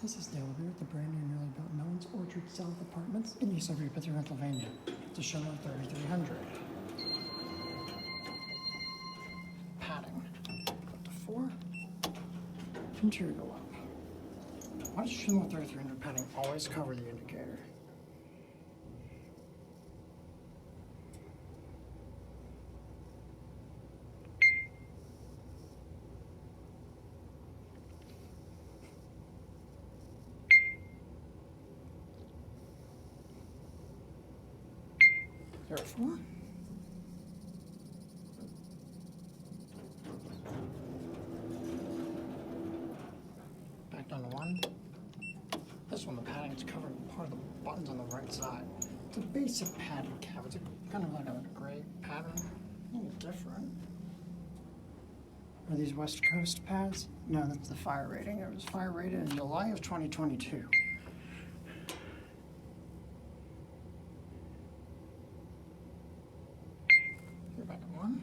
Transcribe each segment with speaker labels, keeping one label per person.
Speaker 1: This is the elevator at the brand new newly built Mellons Orchard South Apartments in East Pittsburgh, Pennsylvania. It's a Schindler 3300. Padding. Up to 4. Interior lock. Why does Schindler 3300 padding always cover the indicator? Therefore, back down to 1. This one, the padding is covering part of the buttons on the right side. It's a basic padding cap. It's kind of like a gray pattern, a little different. Are these West Coast pads? No, that's the fire rating. It was fire rated in July of 2022. Back at 1.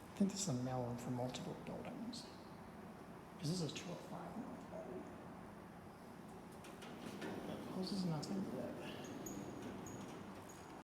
Speaker 1: I think this is a Mellon for multiple buildings. Because this is 205 North Houses nothing.